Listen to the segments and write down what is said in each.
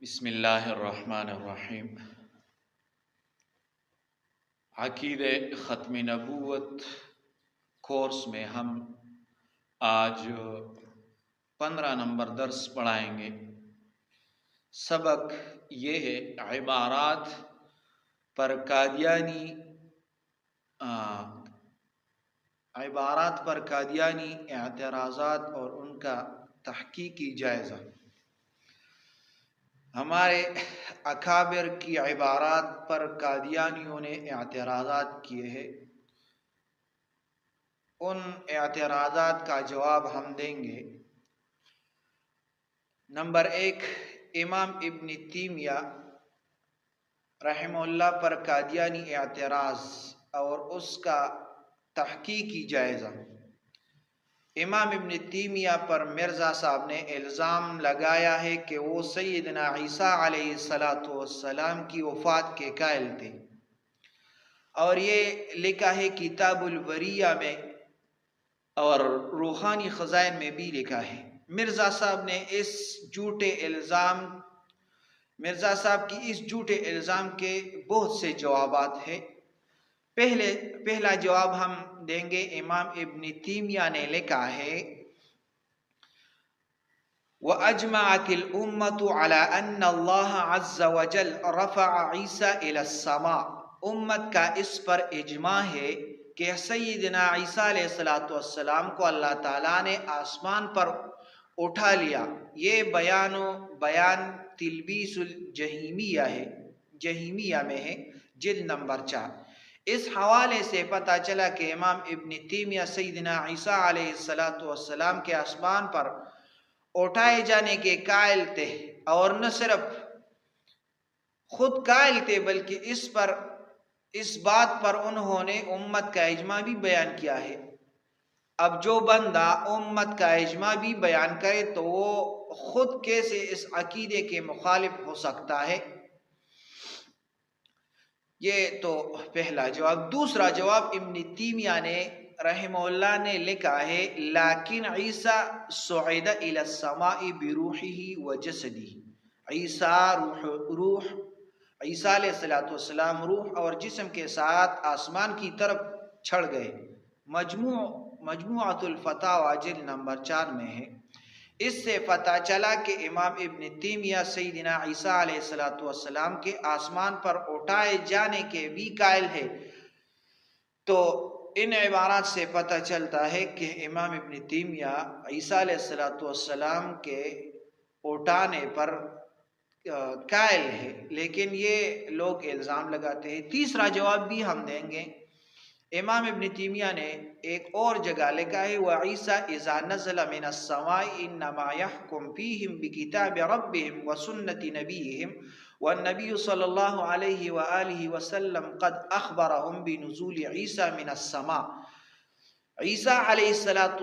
بسم اللہ الرحمن الرحیم۔ عقیدہ ختم نبوت کورس میں ہم آج 15 نمبر درس پڑھائیں گے۔ سبق یہ ہے عبارات پر قادیانی اعتراضات اور ان کا تحقیقی جائزہ۔ ہمارے اکابر کی عبارات پر قادیانیوں نے اعتراضات کیے ہیں، ان اعتراضات کا جواب ہم دیں گے۔ نمبر 1، امام ابن تیمیہ رحمہ اللہ پر قادیانی اعتراض اور اس کا تحقیقی جائزہ۔ امام ابن تیمیہ پر مرزا صاحب نے الزام لگایا ہے کہ وہ سیدنا عیسیٰ علیہ السلام کی وفات کے قائل تھے، اور یہ لکھا ہے کتاب الوریہ میں اور روحانی خزائن میں بھی لکھا ہے۔ مرزا صاحب کی اس جھوٹے الزام کے بہت سے جوابات ہیں۔ پہلا جواب ہم دیں گے۔ امام ابن تیمیہ نے لکھا ہے وَأَجْمَعَتِ الْأُمَّةُ عَلَىٰ أَنَّ اللَّهَ عَزَّ وَجَلَّ رَفَعَ عِيسَىٰ إِلَى السَّمَاءِ۔ امت کا اس پر اجماع ہے کہ سیدنا عیسیٰ علیہ السلام کو اللہ تعالیٰ نے آسمان پر اٹھا لیا۔ یہ بیان تلبیس الجہمیہ میں ہے، جلد نمبر 4۔ اس حوالے سے پتہ چلا کہ امام ابن تیمیہ سیدنا عیسیٰ علیہ السلام کے آسمان پر اٹھائے جانے کے قائل تھے، اور نہ صرف خود قائل تھے بلکہ اس بات پر انہوں نے امت کا اجماع بھی بیان کیا ہے۔ اب جو بندہ امت کا اجماع بھی بیان کرے تو وہ خود کیسے اس عقیدے کے مخالف ہو سکتا ہے؟ یہ تو پہلا جواب۔ دوسرا جواب ابن تیمیہ نے رحمہ اللہ نے لکھا ہے لیکن عیسیٰ صعد الی السماء بروحہ وجسدہ۔ عیسیٰ علیہ السلام روح اور جسم کے ساتھ آسمان کی طرف چڑھ گئے۔ مجموعۃ الفتاوی جلد نمبر 4 میں ہے۔ اس سے پتہ چلا کہ امام ابن تیمیہ سیدنا عیسیٰ علیہ السلام کے آسمان پر اٹھائے جانے کے بھی قائل ہے۔ تو ان عبارات سے پتہ چلتا ہے کہ امام ابن تیمیہ عیسیٰ علیہ السلام کے اٹھانے پر قائل ہے، لیکن یہ لوگ الزام لگاتے ہیں۔ تیسرا جواب بھی ہم دیں گے۔ امام ابن تیمیہ نے ایک اور جگہ لکھا ہے وَعِيسَىٰ إِذَا نَزَلَ مِنَ السَّمَاءِ إِنَّمَا يَحْكُمْ فِيهِمْ بِكِتَابِ رَبِّهِمْ وَسُنَّةِ نَبِيِّهِمْ وَالنَّبِيُّ صلی اللہ علیہ وآلہ وسلم قد أخبرهم بنزول عیسیٰ من السماء۔ عیسیٰ علیہ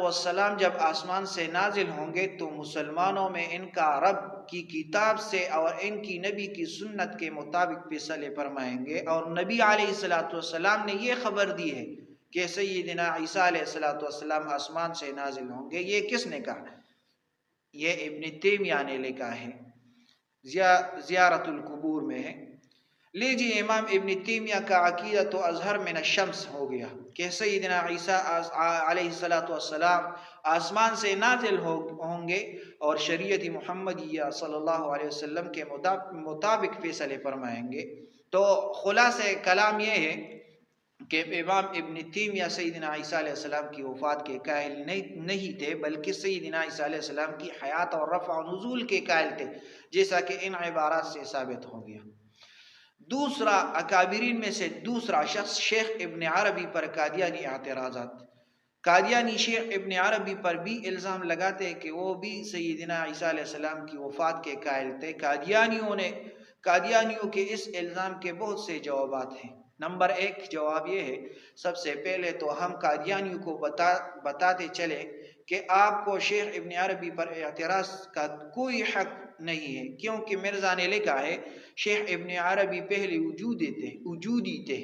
السلام جب آسمان سے نازل ہوں گے تو مسلمانوں میں ان کا رب کی کتاب سے اور ان کی نبی کی سنت کے مطابق فیصلے فرمائیں گے، اور نبی علیہ السلام نے یہ خبر دی ہے کہ سیدنا عیسیٰ علیہ السلام آسمان سے نازل ہوں گے۔ یہ کس نے کہا؟ یہ ابن تیمیہ نے لکھا ہے، زیارت القبور میں ہے۔ لیجیے امام ابن تیمیہ کا عقیدہ تو اظہر من الشمس ہو گیا کہ سیدنا عیسیٰ علیہ السلام آسمان سے نازل ہوں گے اور شریعت محمدیہ صلی اللہ علیہ وسلم کے مطابق فیصلے فرمائیں گے۔ تو خلاصہ کلام یہ ہے کہ امام ابن تیمیہ سیدنا عیسیٰ علیہ السلام کی وفات کے قائل نہیں تھے، بلکہ سیدنا عیسیٰ علیہ السلام کی حیات اور رفع و نزول کے قائل تھے، جیسا کہ ان عبارات سے ثابت ہو گیا۔ دوسرا اکابرین میں سے دوسرا شخص شیخ ابن عربی پر قادیانی اعتراضات۔ قادیانی شیخ ابن عربی پر بھی الزام لگاتے کہ وہ بھی سیدنا عیسیٰ علیہ السلام کی وفات کے قائل تھے۔ قادیانیوں کے اس الزام کے بہت سے جوابات ہیں۔ نمبر 1 جواب یہ ہے، سب سے پہلے تو ہم قادیانیوں کو بتاتے چلے کہ آپ کو شیخ ابن عربی پر اعتراض کا کوئی حق نہیں ہے، کیونکہ مرزا نے لکھا ہے شیخ ابن عربی پہلے وجودی تھے،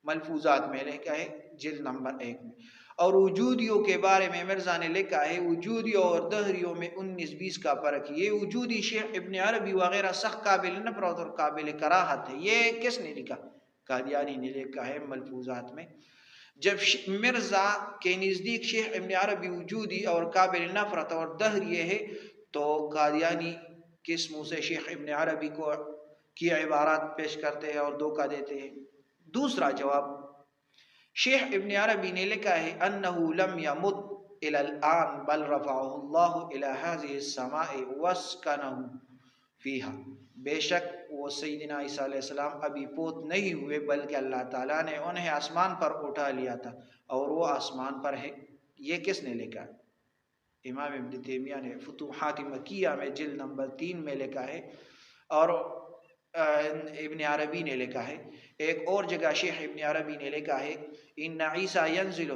ملفوظات میں لکھا ہے جلد نمبر 1 میں، اور وجودیوں کے بارے میں مرزا نے لکھا ہے وجودیوں اور دہریوں میں 19-20 کا فرق ہے۔ یہ وجودی شیخ ابن عربی وغیرہ سخت قابل نفرت اور قابل کراہت ہے۔ یہ کس نے لکھا؟ قادیانی نے لکھا ہے ملفوظات میں۔ جب مرزا کے نزدیک شیخ ابن عربی وجودی اور قابل نفرت اور دہری ہے تو قادیانی کس منہ سے شیخ ابن عربی کی عبارات پیش کرتے ہیں اور دھوکہ دیتے ہیں؟ دوسرا جواب، شیخ ابن عربی نے لکھا ہے انہو لم یمت الى الان بل رفعہ اللہ الى هذه السماء واسکنہ فیہا، بے شک وہ سیدنا عیسیٰ علیہ السلام ابھی پوت نہیں ہوئے بلکہ اللہ تعالیٰ نے انہیں آسمان پر اٹھا لیا تھا اور وہ آسمان پر ہے۔ یہ کس نے لکھا؟ امام ابن تیمیہ نے فتوحات مکیہ میں جلد نمبر 3 میں لکھا ہے، اور ابن عربی نے لکھا ہے۔ ایک اور جگہ شیخ ابن عربی نے لکھا ہے ان عیسیٰ ینزل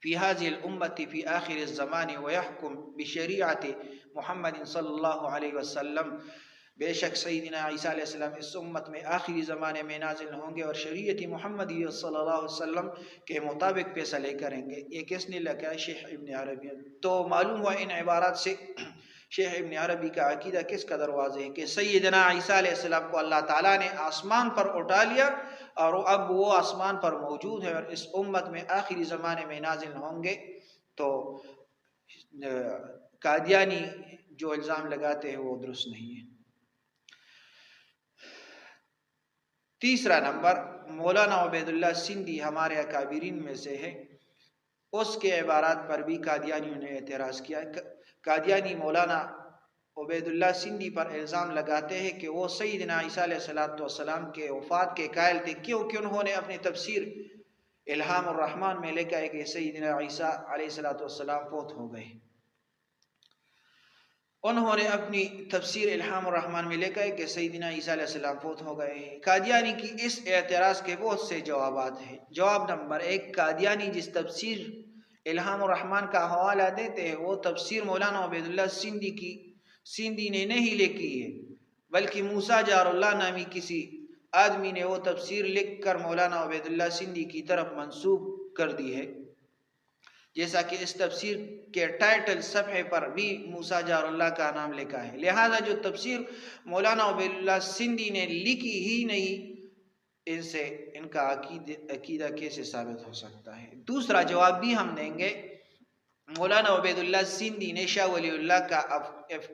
فی هذه الامت فی آخر الزمان ویحکم بشریعت محمد صلی اللہ علیہ وسلم، بے شک سیدنا عیسیٰ علیہ السلام اس امت میں آخری زمانے میں نازل ہوں گے اور شریعت محمدی صلی اللہ علیہ وسلم کے مطابق فیصلے کریں گے۔ یہ کس نے لکھا ہے؟ شیخ ابن عربی۔ تو معلوم ہوا ان عبارات سے شیخ ابن عربی کا عقیدہ کس قدر واضح ہے کہ سیدنا عیسیٰ علیہ السلام کو اللہ تعالیٰ نے آسمان پر اٹھا لیا اور اب وہ آسمان پر موجود ہے اور اس امت میں آخری زمانے میں نازل ہوں گے۔ تو قادیانی جو الزام لگاتے ہیں وہ درست نہیں ہے۔ تیسرا نمبر، مولانا عبید اللہ سندھی ہمارے اکابرین میں سے ہے، اس کے عبارات پر بھی قادیانیوں نے اعتراض کیا۔ قادیانی مولانا عبید اللہ سندھی پر الزام لگاتے ہیں کہ وہ سیدنا عیسیٰ علیہ السلام کے وفات کے قائل تھے، کیونکہ انہوں نے اپنی تفسیر الہام الرحمن میں لکھا ہے کہ سیدنا عیسیٰ علیہ السلام فوت ہو گئے۔ انہوں نے اپنی تفسیر الہام الرحمن میں لکھا ہے کہ سیدنا عیسیٰ علیہ السلام فوت ہو گئے ہیں۔ قادیانی کی اس اعتراض کے بہت سے جوابات ہیں۔ جواب نمبر 1، قادیانی جس تفسیر الہام الرحمن کا حوالہ دیتے ہیں وہ تفسیر مولانا عبید اللہ سندھی نے نہیں لکھی ہے، بلکہ موسیٰ جار اللہ نامی کسی آدمی نے وہ تفسیر لکھ کر مولانا عبید اللہ سندھی کی طرف منسوب کر دی ہے، جیسا کہ اس تفسیر کے ٹائٹل صفحے پر بھی موسیٰ جار اللہ کا نام لکھا ہے۔ لہذا جو تفسیر مولانا عبید اللہ سندھی نے لکھی ہی نہیں، ان سے ان کا عقیدہ کیسے ثابت ہو سکتا ہے؟ دوسرا جواب بھی ہم دیں گے، مولانا عبید اللہ سندھی نے شاہ ولی اللہ کا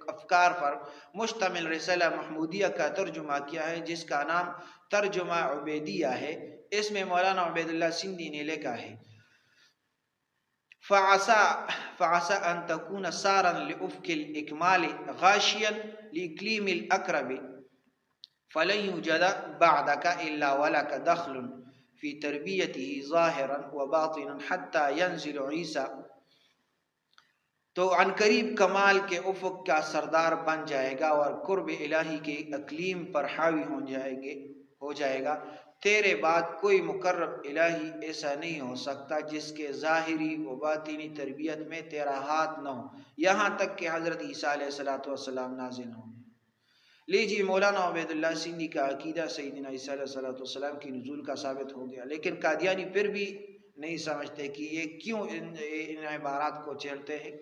افکار پر مشتمل رسالہ محمودیہ کا ترجمہ کیا ہے جس کا نام ترجمہ عبیدیہ ہے۔ اس میں مولانا عبید اللہ سندھی نے لکھا ہے فعسى أن تكون سارا لأفق الإكمال غاشيا لإقليم الأقرب فلن يوجد بعدك إلا ولك دخل في تربيته ظاهرا وباطنا حتى ينزل عيسى، تو عن قریب کمال کے افق کا سردار بن جائے گا اور قرب الہی کے اقلیم پر حاوی ہو جائے گا، تیرے بعد کوئی مقرب الہی ایسا نہیں ہو سکتا جس کے ظاہری و باطنی تربیت میں تیرا ہاتھ نہ ہو، یہاں تک کہ حضرت عیسیٰ علیہ السلام نازل ہوں۔ لیجیے، مولانا عبید اللہ سندھی کا عقیدہ سیدنا عیسیٰ علیہ السلام کی نزول کا ثابت ہو گیا، لیکن قادیانی پھر بھی نہیں سمجھتے کہ یہ کیوں ان عبارات کو چھیڑتے ہیں۔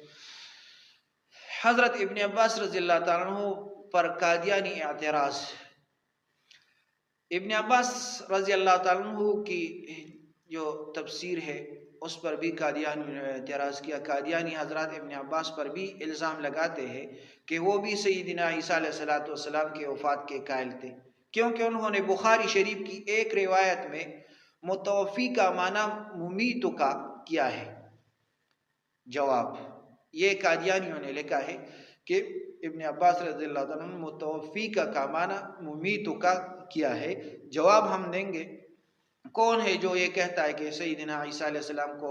حضرت ابن عباس رضی اللہ تعالیٰ عنہ پر قادیانی اعتراض۔ ابن عباس رضی اللہ تعالیٰ عنہ کی جو تفسیر ہے اس پر بھی قادیانی نے اعتراض کیا۔ قادیانی حضرت ابن عباس پر بھی الزام لگاتے ہیں کہ وہ بھی سیدنا عیسیٰ علیہ السلام کے وفات کے قائل تھے، کیونکہ انہوں نے بخاری شریف کی ایک روایت میں متوفی کا معنی ممیت کا کیا ہے۔ جواب، یہ قادیانیوں نے لکھا ہے کہ ابن عباس رضی اللہ عنہ متوفی کا معنی ممیت کا کیا ہے۔ جواب ہم دیں گے، کون ہے جو یہ کہتا ہے کہ سیدنا عیسیٰ علیہ السلام کو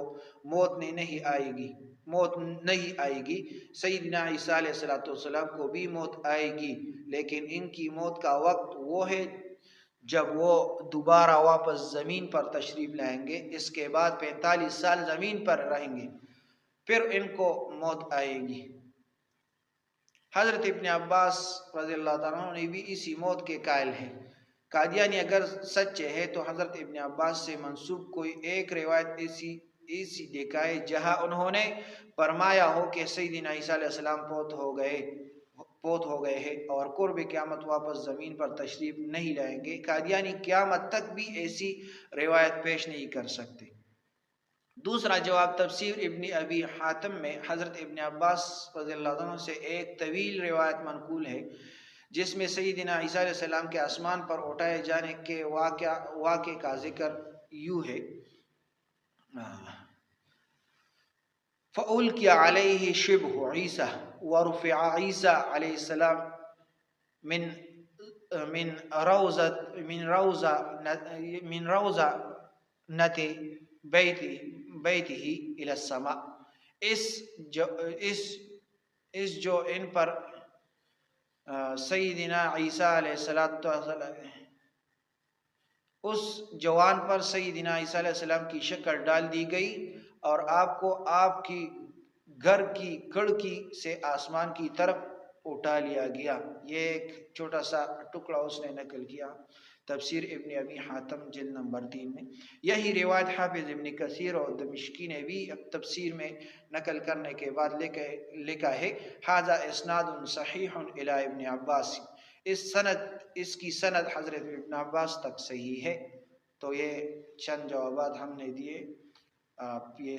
موت نہیں آئے گی؟ سیدنا عیسیٰ علیہ السلام کو بھی موت آئے گی، لیکن ان کی موت کا وقت وہ ہے جب وہ دوبارہ واپس زمین پر تشریف لائیں گے، اس کے بعد 45 سال زمین پر رہیں گے، پھر ان کو موت آئے گی۔ حضرت ابن عباس رضی اللہ تعالیٰ عنہ نے بھی اسی موت کے قائل ہیں۔ قادیانی اگر سچے ہے تو حضرت ابن عباس سے منسوب کوئی ایک روایت ایسی ایسی دیکھا ہے جہاں انہوں نے فرمایا ہو کہ سیدنا عیسیٰ علیہ السلام فوت ہو گئے ہیں اور قرب قیامت واپس زمین پر تشریف نہیں لائیں گے۔ قادیانی قیامت تک بھی ایسی روایت پیش نہیں کر سکتے۔ دوسرا جواب تفسیر ابن ابی حاتم میں حضرت ابن عباس رضی اللہ عنہ سے ایک طویل روایت منقول ہے جس میں سیدنا عیسیٰ علیہ السلام کے آسمان پر اٹھائے جانے کے واقعے کا ذکر یوں ہے: فَأُلْقِيَ عَلَيْهِ شِبْهُ عِيسَىٰ وَرُفِعَ عِيسَىٰ علیہ السلام من روضنۃ بیتہ الی السماء۔ اس جو ان پر سیدنا عیسیٰ علیہ السلام اس جوان پر سیدنا عیسیٰ علیہ السلام کی شکل ڈال دی گئی اور آپ کو آپ کی گھر کی کھڑکی سے آسمان کی طرف اٹھا لیا گیا۔ یہ ایک چھوٹا سا ٹکڑا اس نے نقل کیا تفسیر ابن ابی حاتم جلد نمبر 3 میں۔ یہی روایت حافظ ابن کثیر اور دمشقی نے بھی تفسیر میں نقل کرنے کے بعد لکھا ہے: ھذا اسناد صحیح الی ابن عباس۔ اس کی سند حضرت ابن عباس تک صحیح ہے۔ تو یہ چند جوابات ہم نے دیے، آپ یہ